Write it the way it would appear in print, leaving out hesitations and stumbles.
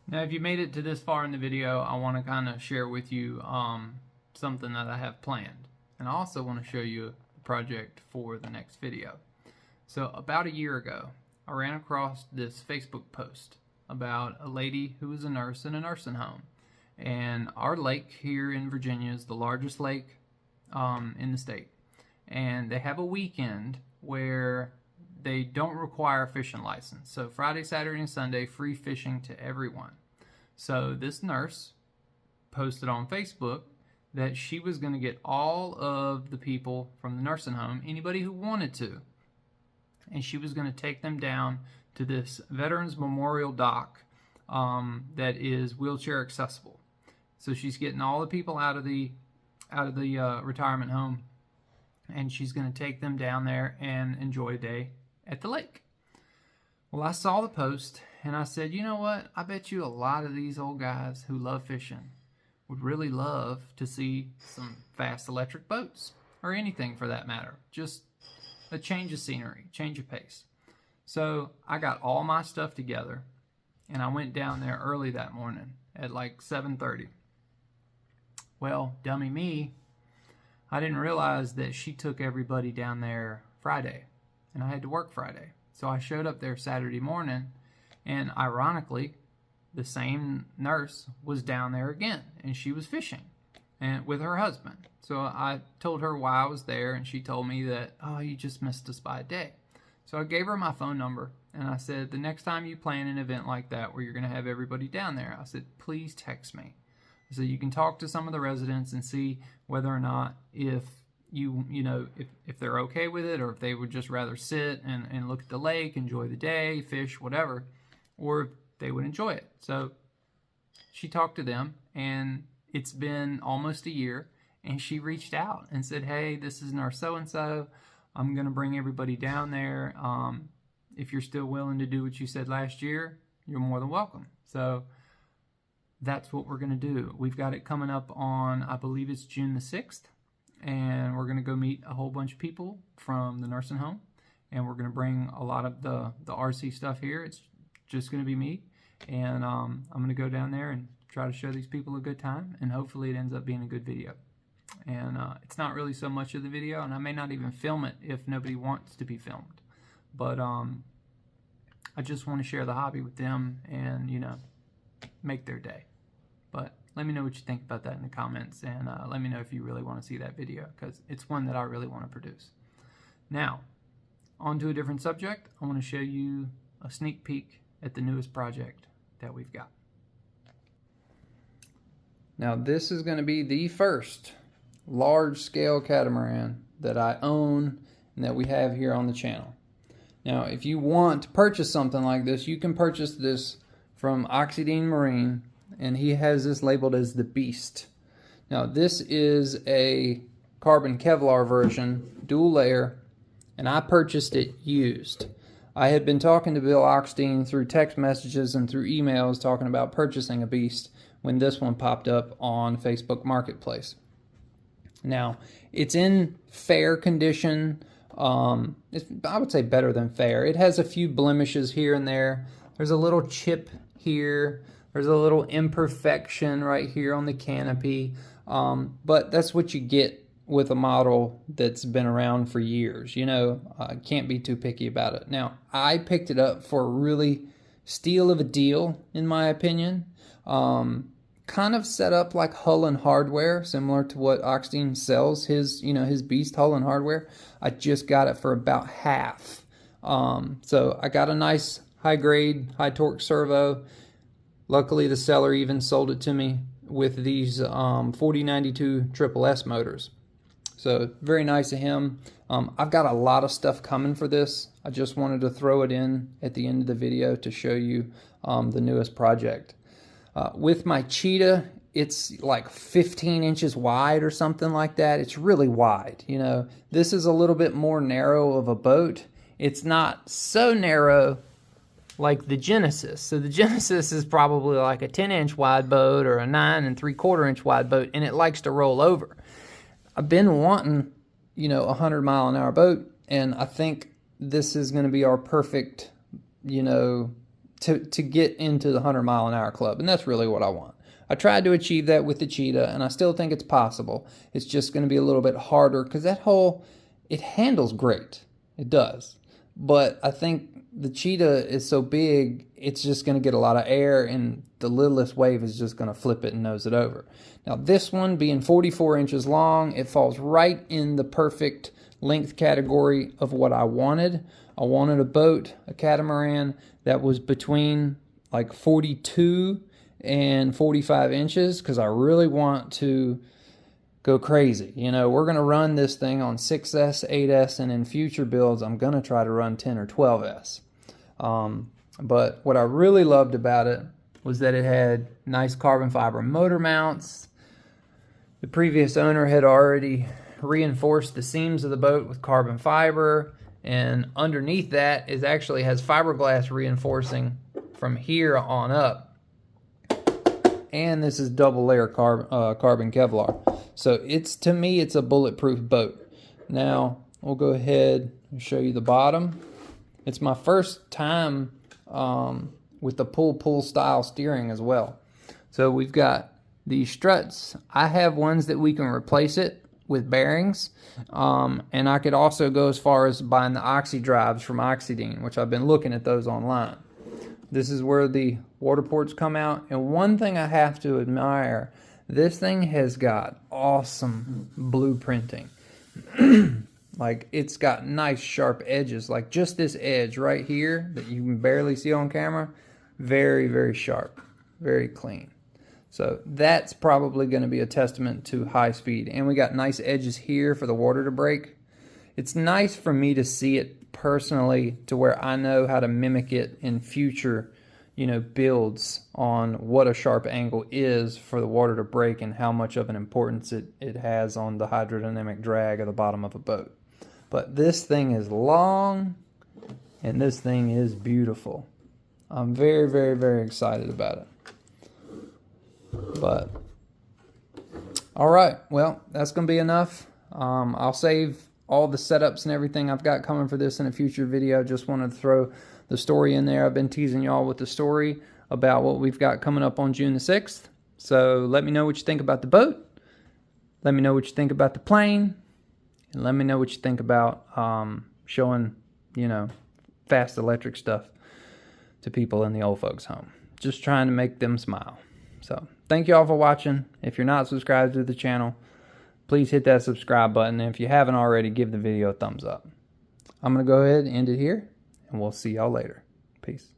Now, if you made it to this far in the video, I want to kind of share with you something that I have planned. And I also want to show you the project for the next video. So about a year ago, I ran across this Facebook post about a lady who was a nurse in a nursing home. And our lake here in Virginia is the largest lake in the state. And they have a weekend where they don't require a fishing license. So Friday, Saturday, and Sunday, free fishing to everyone. So this nurse posted on Facebook that she was going to get all of the people from the nursing home, anybody who wanted to, and she was going to take them down to this Veterans Memorial dock that is wheelchair accessible. So she's getting all the people out of the retirement home, and she's going to take them down there and enjoy a day at the lake. Well, I saw the post and I said, you know what? I bet you a lot of these old guys who love fishing would really love to see some fast electric boats, or anything for that matter. Just a change of scenery, change of pace. So I got all my stuff together and I went down there early that morning at like 7:30. Well, dummy me, I didn't realize that she took everybody down there Friday, and I had to work Friday. So I showed up there Saturday morning, and ironically, the same nurse was down there again, and she was fishing and with her husband. So I told her why I was there, and she told me that, oh, you just missed us by a day. So I gave her my phone number, and I said, the next time you plan an event like that where you're going to have everybody down there, I said, please text me. So you can talk to some of the residents and see whether or not if they're okay with it, or if they would just rather sit and look at the lake, enjoy the day, fish, whatever, or if they would enjoy it. So she talked to them, and it's been almost a year, and she reached out and said, hey, this is nurse so-and-so. I'm going to bring everybody down there. If you're still willing to do what you said last year, you're more than welcome. So that's what we're going to do. We've got it coming up on, I believe it's June the 6th, and we're going to go meet a whole bunch of people from the nursing home, and we're going to bring a lot of the RC stuff here. It's just going to be me, and I'm going to go down there and try to show these people a good time, and hopefully it ends up being a good video. And it's not really so much of the video, and I may not even film it if nobody wants to be filmed, but I just want to share the hobby with them and, you know, make their day. But let me know what you think about that in the comments, and let me know if you really want to see that video, because it's one that I really want to produce. Now, on to a different subject. I want to show you a sneak peek at the newest project that we've got. Now, this is going to be the first large-scale catamaran that I own and that we have here on the channel. Now, if you want to purchase something like this, you can purchase this from Oxydine Marine, and he has this labeled as the Beast. Now, this is a carbon Kevlar version, dual layer, and I purchased it used. I had been talking to Bill Oxydine through text messages and through emails talking about purchasing a Beast when this one popped up on Facebook Marketplace. Now, it's in fair condition. I would say better than fair. It has a few blemishes here and there. There's a little chip here. There's a little imperfection right here on the canopy. But that's what you get with a model that's been around for years. You know, can't be too picky about it. Now, I picked it up for a really steal of a deal, in my opinion. Kind of set up like Hull and Hardware, similar to what Oxydine sells his Beast Hull and Hardware. I just got it for about half. So I got a nice high grade, high torque servo. Luckily, the seller even sold it to me with these 4092 Triple S motors. So very nice of him. I've got a lot of stuff coming for this. I just wanted to throw it in at the end of the video to show you the newest project. With my Cheetah, it's like 15 inches wide or something like that. It's really wide. You know, this is a little bit more narrow of a boat. It's not so narrow like the Genesis. So the Genesis is probably like a 10-inch wide boat or a 9 3/4-inch wide boat, and it likes to roll over. I've been wanting, you know, a 100-mile-an-hour boat, and I think this is going to be our perfect, you know, to get into the 100-mile-an-hour club, and that's really what I want. I tried to achieve that with the Cheetah, and I still think it's possible. It's just going to be a little bit harder because that hole, it handles great. It does. But I think the Cheetah is so big, it's just going to get a lot of air, and the littlest wave is just going to flip it and nose it over. Now this one being 44 inches long, it falls right in the perfect length category of what I wanted. I wanted a boat, a catamaran, that was between like 42 and 45 inches because I really want to go crazy. You know, we're going to run this thing on 6S, 8S, and in future builds, I'm going to try to run 10 or 12S. But what I really loved about it was that it had nice carbon fiber motor mounts. The previous owner had already reinforced the seams of the boat with carbon fiber, and underneath that is actually has fiberglass reinforcing from here on up. And this is double layer carbon Kevlar. So to me, it's a bulletproof boat. Now, we'll go ahead and show you the bottom. It's my first time with the pull style steering as well. So we've got these struts. I have ones that we can replace it with bearings. And I could also go as far as buying the oxy drives from Oxydene, which I've been looking at those online. This is where the water ports come out. And one thing I have to admire, this thing has got awesome blueprinting. Like, it's got nice sharp edges. Like just this edge right here that you can barely see on camera, very, very sharp, very clean. So that's probably going to be a testament to high speed. And we got nice edges here for the water to break. It's nice for me to see it personally to where I know how to mimic it in future, you know, builds on what a sharp angle is for the water to break and how much of an importance it has on the hydrodynamic drag of the bottom of a boat. But this thing is long and this thing is beautiful. I'm very, very, very excited about it. But all right, well, that's gonna be enough. I'll save all the setups and everything I've got coming for this in a future video. Just wanted to throw the story in there. I've been teasing y'all with the story about what we've got coming up on June the 6th. So let me know what you think about the boat. Let me know what you think about the plane. And let me know what you think about showing, you know, fast electric stuff to people in the old folks' home. Just trying to make them smile. So thank you all for watching. If you're not subscribed to the channel, please hit that subscribe button. And if you haven't already, give the video a thumbs up. I'm going to go ahead and end it here, and we'll see y'all later. Peace.